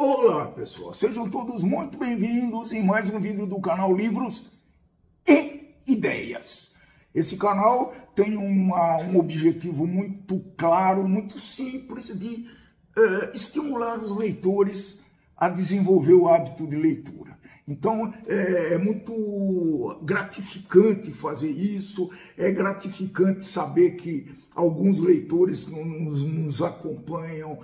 Olá pessoal, sejam todos muito bem-vindos em mais um vídeo do canal Livros e Ideias. Esse canal tem um objetivo muito claro, muito simples de estimular os leitores a desenvolver o hábito de leitura. Então é muito gratificante fazer isso, é gratificante saber que alguns leitores nos acompanham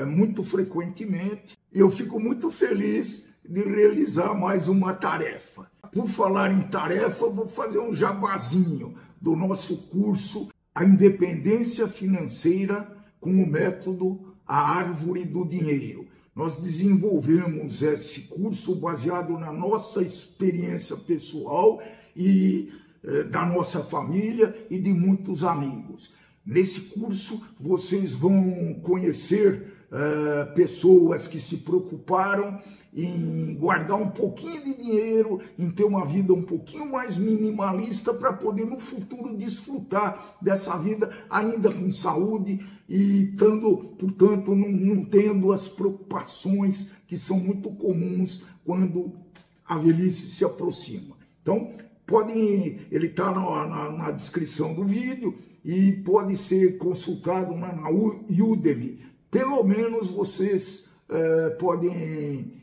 muito frequentemente. E eu fico muito feliz de realizar mais uma tarefa. Por falar em tarefa, vou fazer um jabazinho do nosso curso A Independência Financeira com o Método A Árvore do Dinheiro. Nós desenvolvemos esse curso baseado na nossa experiência pessoal e da nossa família e de muitos amigos. Nesse curso vocês vão conhecer pessoas que se preocuparam em guardar um pouquinho de dinheiro, em ter uma vida um pouquinho mais minimalista para poder no futuro desfrutar dessa vida ainda com saúde e portanto, não tendo as preocupações que são muito comuns quando a velhice se aproxima. Então, ele está na descrição do vídeo e pode ser consultado na Udemy. Pelo menos vocês podem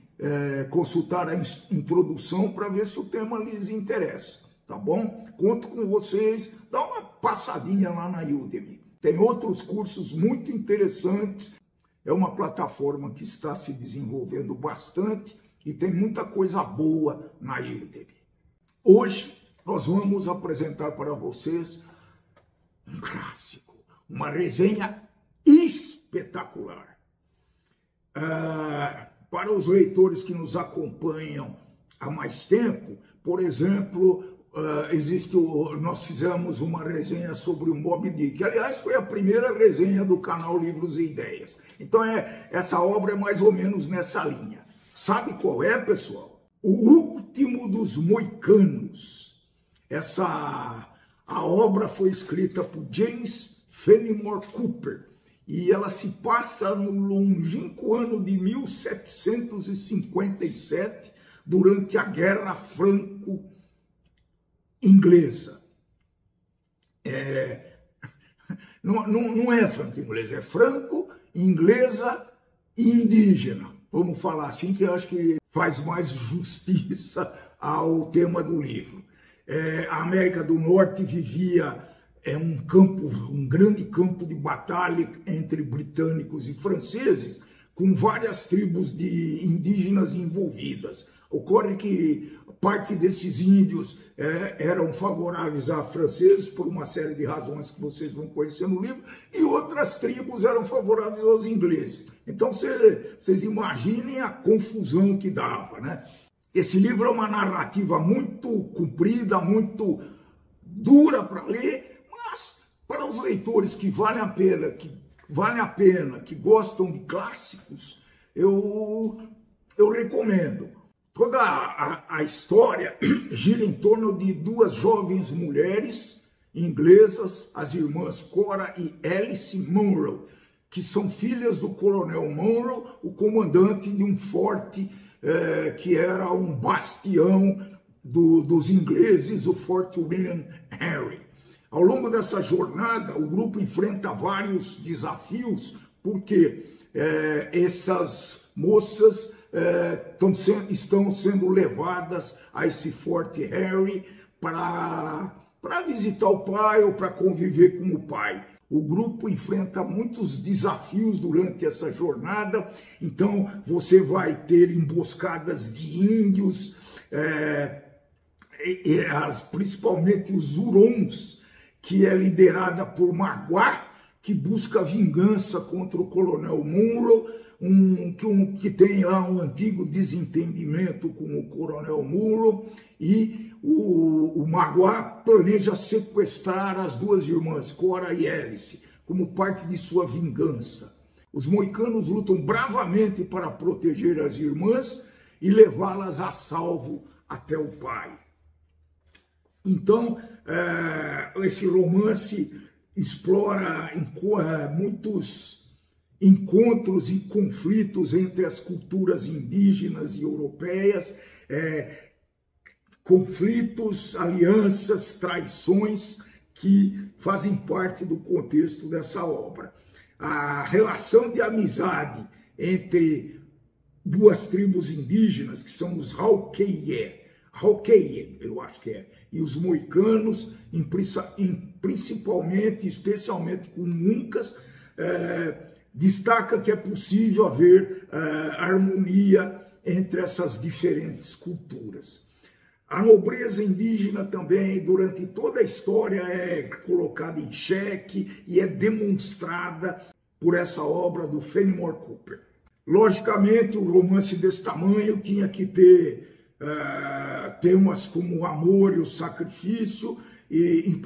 consultar a introdução para ver se o tema lhes interessa, tá bom? Conto com vocês, dá uma passadinha lá na Udemy. Tem outros cursos muito interessantes, é uma plataforma que está se desenvolvendo bastante e tem muita coisa boa na Udemy. Hoje nós vamos apresentar para vocês um clássico, uma resenha espetacular. Para os leitores que nos acompanham há mais tempo, por exemplo, nós fizemos uma resenha sobre o Moby Dick. Aliás, foi a primeira resenha do canal Livros e Ideias. Então, essa obra é mais ou menos nessa linha. Sabe qual é, pessoal? O Último dos Moicanos. A obra foi escrita por James Fenimore Cooper. E ela se passa no longínquo ano de 1757, durante a Guerra Franco-Inglesa. Não é franco-inglesa, é franco-inglesa e indígena. Vamos falar assim, que eu acho que faz mais justiça ao tema do livro. A América do Norte vivia um grande campo de batalha entre britânicos e franceses, com várias tribos de indígenas envolvidas. Ocorre que parte desses índios eram favoráveis a franceses por uma série de razões que vocês vão conhecer no livro, e outras tribos eram favoráveis aos ingleses. Então vocês imaginem a confusão que dava, né? Esse livro é uma narrativa muito comprida, muito dura para ler, mas para os leitores que vale a pena, que gostam de clássicos, eu recomendo. Toda a história gira em torno de duas jovens mulheres inglesas, as irmãs Cora e Alice Munro, que são filhas do Coronel Munro, o comandante de um forte que era um bastião dos ingleses, o Forte William Henry. Ao longo dessa jornada, o grupo enfrenta vários desafios, porque essas moças estão sendo levadas a esse Forte Henry para visitar o pai ou para conviver com o pai. O grupo enfrenta muitos desafios durante essa jornada, então você vai ter emboscadas de índios, principalmente os Hurons, que é liderada por Magua, que busca vingança contra o Coronel Munro, que tem lá um antigo desentendimento com o Coronel Munro, e o Magua planeja sequestrar as duas irmãs, Cora e Alice, como parte de sua vingança. Os moicanos lutam bravamente para proteger as irmãs e levá-las a salvo até o pai. Então, esse romance explora muitos encontros e conflitos entre as culturas indígenas e europeias, conflitos, alianças, traições que fazem parte do contexto dessa obra. A relação de amizade entre duas tribos indígenas, que são os Haukeie, eu acho que é, e os moicanos, principalmente, especialmente com Uncas, destaca que é possível haver harmonia entre essas diferentes culturas. A nobreza indígena também, durante toda a história, é colocada em xeque e é demonstrada por essa obra do Fenimore Cooper. Logicamente, um romance desse tamanho tinha que ter temas como o amor e o sacrifício, e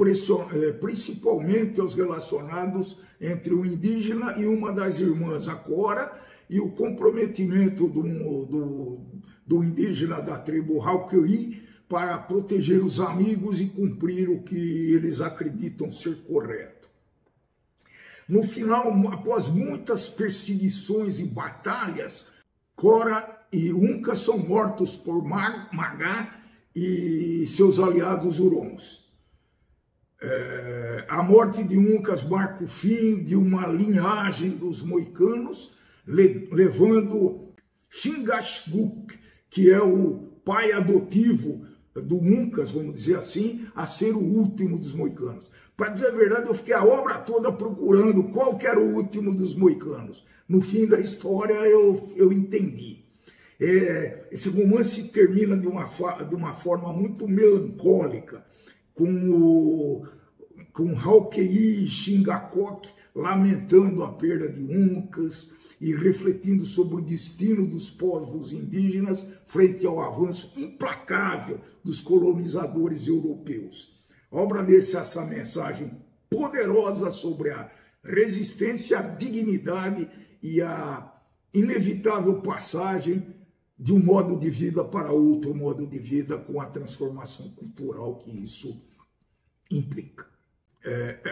principalmente os relacionados entre o indígena e uma das irmãs, a Cora, e o comprometimento do indígena da tribo Haukeie para proteger os amigos e cumprir o que eles acreditam ser correto. No final, após muitas perseguições e batalhas, Cora e Uncas são mortos por Magá e seus aliados Hurons. A morte de Uncas marca o fim de uma linhagem dos moicanos, levando Chingachgook, que é o pai adotivo do Uncas, vamos dizer assim, a ser o último dos moicanos. Para dizer a verdade, eu fiquei a obra toda procurando qual que era o último dos moicanos. No fim da história, eu entendi. Esse romance termina de uma forma muito melancólica, com Haukeie e Chingachgook lamentando a perda de Uncas e refletindo sobre o destino dos povos indígenas frente ao avanço implacável dos colonizadores europeus. A obra deixa essa mensagem poderosa sobre a resistência, a dignidade e a inevitável passagem de um modo de vida para outro modo de vida, com a transformação cultural que isso implica.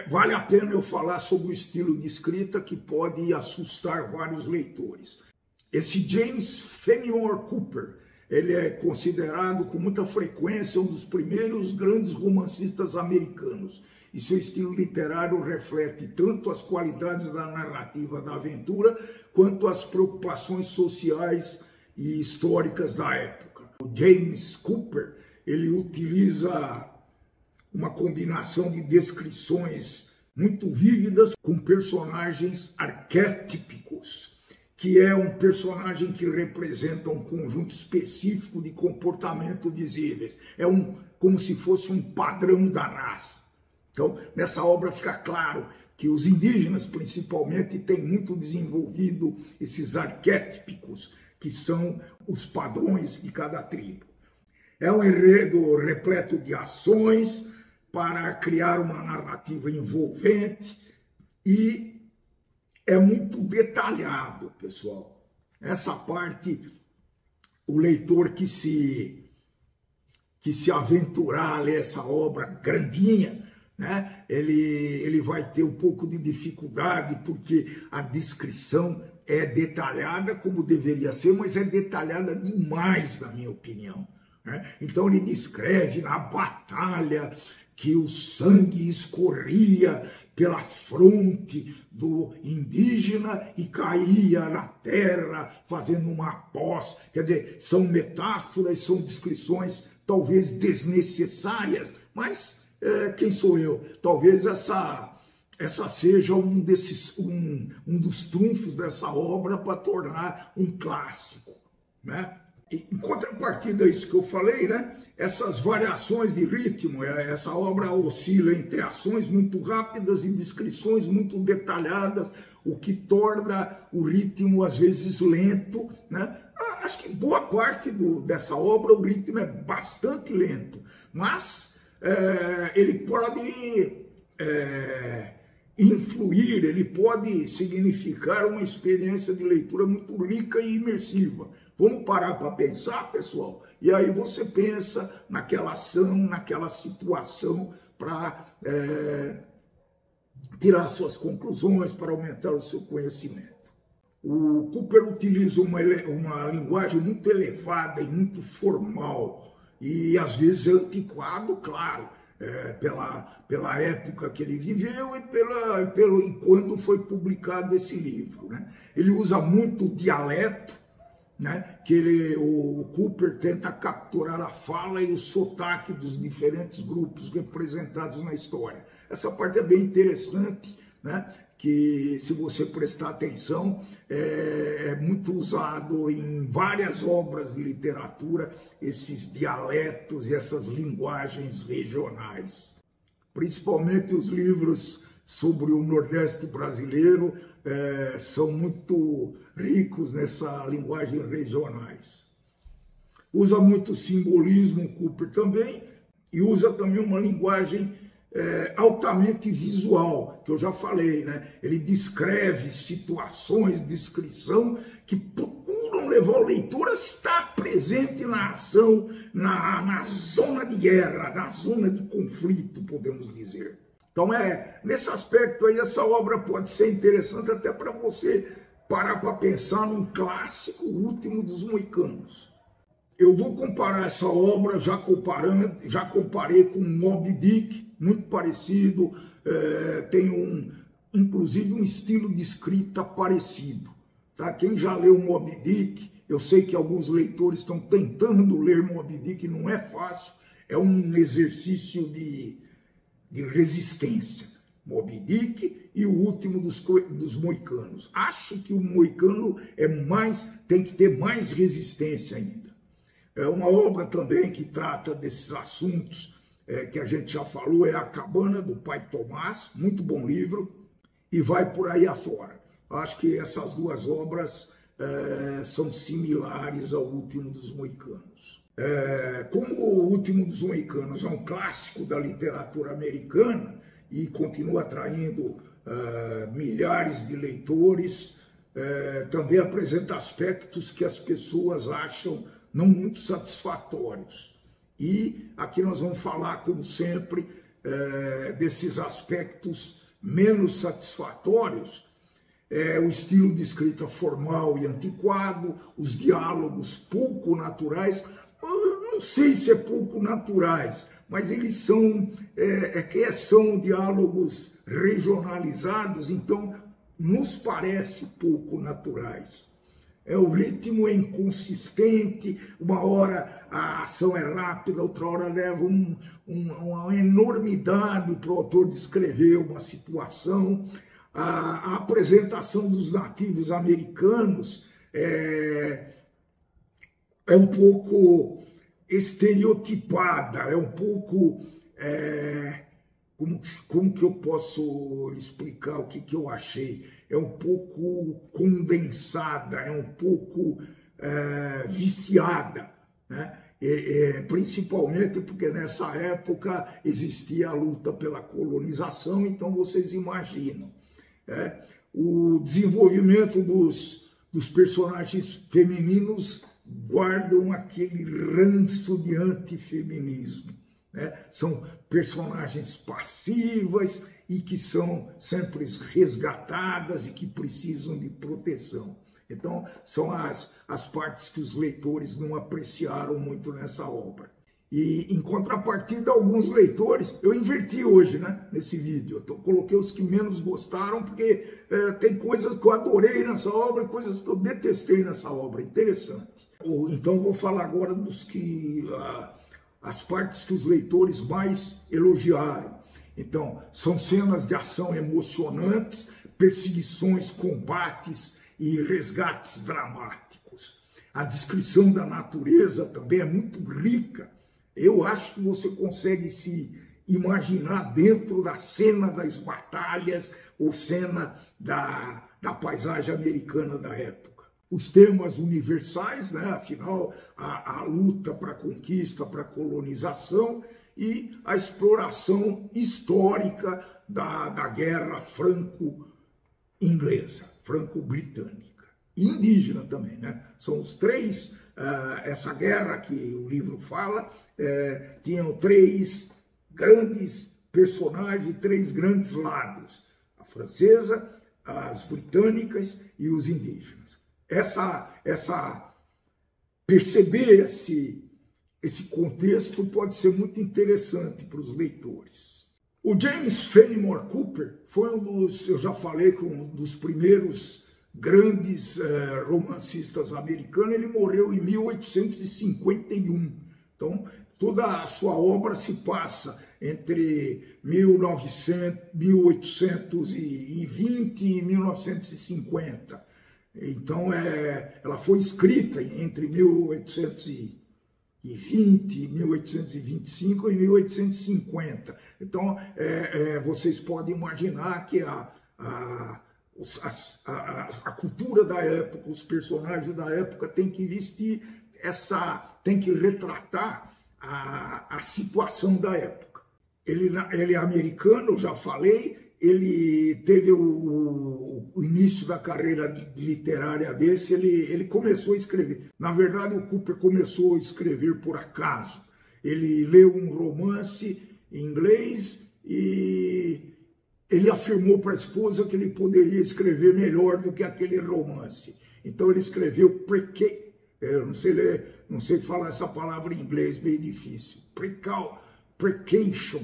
Vale a pena eu falar sobre o estilo de escrita, que pode assustar vários leitores. Esse James Fenimore Cooper, ele é considerado com muita frequência um dos primeiros grandes romancistas americanos, e seu estilo literário reflete tanto as qualidades da narrativa da aventura, quanto as preocupações sociais e históricas da época. O James Cooper, ele utiliza uma combinação de descrições muito vívidas com personagens arquétipos, que é um personagem que representa um conjunto específico de comportamento visíveis. Como se fosse um padrão da raça. Então, nessa obra fica claro que os indígenas, principalmente, têm muito desenvolvido esses arquétipos, que são os padrões de cada tribo. É um enredo repleto de ações para criar uma narrativa envolvente e é muito detalhado, pessoal. Essa parte, o leitor que se aventurar a ler essa obra grandinha, né, ele vai ter um pouco de dificuldade, porque a descrição é detalhada como deveria ser, mas é detalhada demais, na minha opinião. Então ele descreve na batalha que o sangue escorria pela fronte do indígena e caía na terra, fazendo uma poça. Quer dizer, são metáforas, são descrições talvez desnecessárias, mas quem sou eu? Talvez essa seja um dos trunfos dessa obra para tornar um clássico, né? Em contrapartida a isso que eu falei, né, essas variações de ritmo, essa obra oscila entre ações muito rápidas e descrições muito detalhadas, o que torna o ritmo às vezes lento, né? Acho que boa parte dessa obra o ritmo é bastante lento, mas ele pode influir, ele pode significar uma experiência de leitura muito rica e imersiva. Vamos parar para pensar, pessoal? E aí você pensa naquela ação, naquela situação, para tirar suas conclusões, para aumentar o seu conhecimento. O Cooper utiliza uma linguagem muito elevada e muito formal, e às vezes antiquado, claro, pela época que ele viveu e quando foi publicado esse livro, né? Ele usa muito dialeto, né? O Cooper tenta capturar a fala e o sotaque dos diferentes grupos representados na história. Essa parte é bem interessante, né? Que, se você prestar atenção, é muito usado em várias obras de literatura, esses dialetos e essas linguagens regionais. Principalmente os livros sobre o Nordeste brasileiro são muito ricos nessa linguagem regionais. Usa muito simbolismo, Cooper também, e usa também uma linguagem altamente visual, que eu já falei, né? Ele descreve situações, descrição, que procuram levar o leitor a estar presente na ação, na zona de guerra, na zona de conflito, podemos dizer. Então, nesse aspecto aí, essa obra pode ser interessante até para você parar para pensar num clássico, O Último dos Moicanos. Eu vou comparar essa obra, já comparei com Moby Dick, muito parecido, tem inclusive um estilo de escrita parecido. Tá? Quem já leu Moby Dick, eu sei que alguns leitores estão tentando ler Moby Dick, não é fácil, é um exercício de resistência. Moby Dick e O Último dos Moicanos. Acho que o moicano tem que ter mais resistência ainda. É uma obra também que trata desses assuntos que a gente já falou, é A Cabana do Pai Tomás, muito bom livro, e vai por aí afora. Acho que essas duas obras são similares ao Último dos Moicanos. Como O Último dos Moicanos é um clássico da literatura americana e continua atraindo milhares de leitores, também apresenta aspectos que as pessoas acham não muito satisfatórios. E aqui nós vamos falar, como sempre, desses aspectos menos satisfatórios, o estilo de escrita formal e antiquado, os diálogos pouco naturais. Não sei se é pouco naturais, mas eles são diálogos regionalizados, então nos parece pouco naturais. O ritmo é inconsistente, uma hora a ação é rápida, outra hora leva uma enormidade para o autor descrever uma situação. A apresentação dos nativos americanos é um pouco estereotipada, é um pouco... Como que eu posso explicar o que eu achei? É um pouco condensada, é um pouco viciada, né? Principalmente porque nessa época existia a luta pela colonização, então vocês imaginam. O desenvolvimento dos personagens femininos guardam aquele ranço de antifeminismo. São personagens passivas e que são sempre resgatadas e que precisam de proteção. Então, são as partes que os leitores não apreciaram muito nessa obra. E, em contrapartida, alguns leitores, eu inverti hoje, né, nesse vídeo, eu coloquei os que menos gostaram, porque tem coisas que eu adorei nessa obra e coisas que eu detestei nessa obra, interessante. Então, vou falar agora as partes que os leitores mais elogiaram. Então, são cenas de ação emocionantes, perseguições, combates e resgates dramáticos. A descrição da natureza também é muito rica. Eu acho que você consegue se imaginar dentro da cena das batalhas ou cena da paisagem americana da época. Os temas universais, né? Afinal, a luta para a conquista, para a colonização e a exploração histórica da guerra franco-inglesa, franco-britânica e indígena também, né? São os três, essa guerra que o livro fala, tinham três grandes personagens, três grandes lados: a francesa, as britânicas e os indígenas. Perceber esse contexto pode ser muito interessante para os leitores. O James Fenimore Cooper foi eu já falei, um dos primeiros grandes romancistas americanos. Ele morreu em 1851. Então, toda a sua obra se passa entre 1820 e 1950. Então, ela foi escrita entre 1820, 1825 e 1850. Então, vocês podem imaginar que a cultura da época, os personagens da época têm que vestir tem que retratar a situação da época. Ele é americano, já falei. Ele teve o início da carreira literária ele começou a escrever. Na verdade, o Cooper começou a escrever por acaso. Ele leu um romance em inglês e ele afirmou para a esposa que ele poderia escrever melhor do que aquele romance. Então ele escreveu eu não sei ler, não sei falar essa palavra em inglês, bem difícil. Precaution,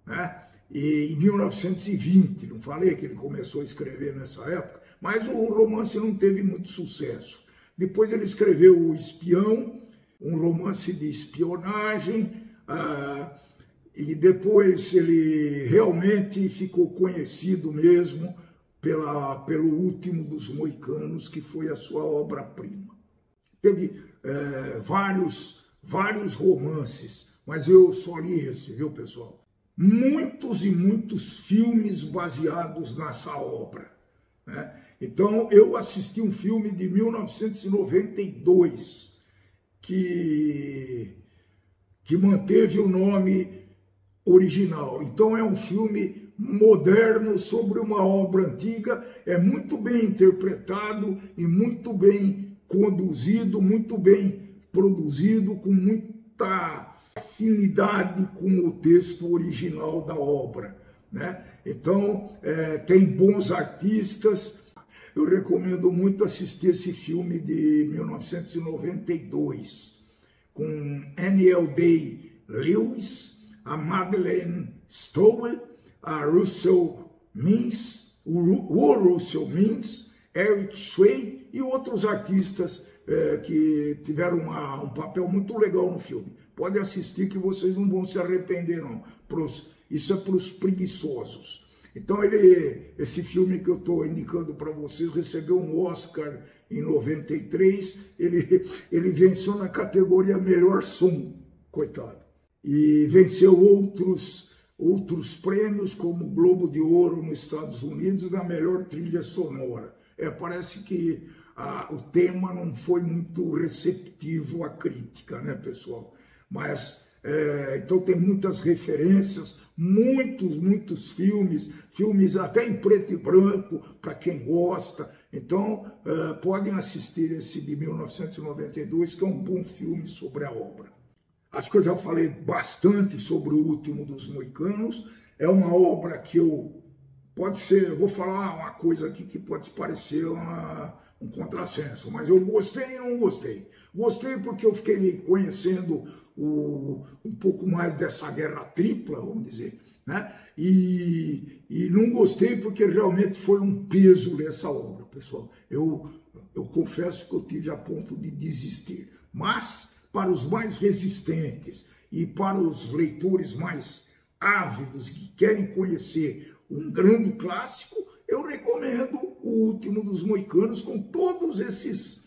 né? E em 1920, não falei que ele começou a escrever nessa época, mas o romance não teve muito sucesso. Depois ele escreveu O Espião, um romance de espionagem, e depois ele realmente ficou conhecido mesmo pelo Último dos Moicanos, que foi a sua obra-prima. Teve vários romances, mas eu só li esse, viu, pessoal? Muitos e muitos filmes baseados nessa obra, né? Então, eu assisti um filme de 1992 que manteve o nome original. Então, é um filme moderno sobre uma obra antiga, é muito bem interpretado e muito bem conduzido, muito bem produzido, com muita afinidade com o texto original da obra, né? Então, tem bons artistas. Eu recomendo muito assistir esse filme de 1992, com Daniel Day-Lewis, a Madeleine Stowe, a Russell Means, o Russell Means, Eric Swade e outros artistas que tiveram um papel muito legal no filme. Pode assistir que vocês não vão se arrepender, não. Isso é para os preguiçosos. Então, esse filme que eu estou indicando para vocês recebeu um Oscar em 93. Ele venceu na categoria Melhor Som, coitado. E venceu outros prêmios, como o Globo de Ouro nos Estados Unidos, na melhor trilha sonora. Parece que o tema não foi muito receptivo à crítica, né, pessoal? Mas, então tem muitas referências, muitos filmes até em preto e branco, para quem gosta. Então, podem assistir esse de 1992, que é um bom filme sobre a obra. Acho que eu já falei bastante sobre O Último dos Moicanos. É uma obra que eu vou falar uma coisa aqui que pode parecer um contrassenso, mas eu gostei e não gostei. Gostei porque eu fiquei conhecendo um pouco mais dessa guerra tripla, vamos dizer, né? E não gostei porque realmente foi um peso nessa obra, pessoal. Eu confesso que eu tive a ponto de desistir. Mas, para os mais resistentes e para os leitores mais ávidos que querem conhecer um grande clássico, eu recomendo O Último dos Moicanos, com todos esses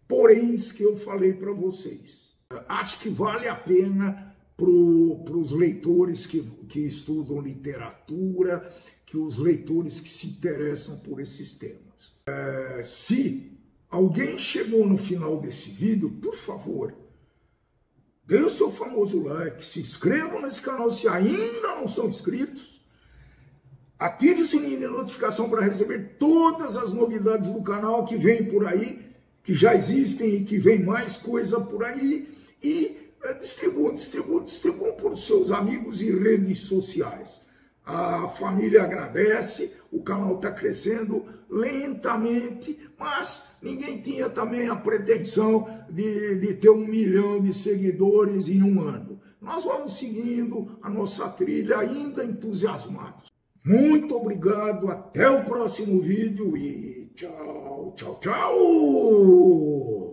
poréns que eu falei para vocês. Acho que vale a pena para os leitores que estudam literatura, que os leitores que se interessam por esses temas. Se alguém chegou no final desse vídeo, por favor, dê o seu famoso like, se inscrevam nesse canal se ainda não são inscritos, ative o sininho de notificação para receber todas as novidades do canal que vem por aí, que já existem e que vem mais coisa por aí, e distribuam por seus amigos e redes sociais. A família agradece, o canal está crescendo lentamente, mas ninguém tinha também a pretensão de ter 1 milhão de seguidores em um ano. Nós vamos seguindo a nossa trilha ainda entusiasmados. Muito obrigado, até o próximo vídeo e tchau, tchau, tchau!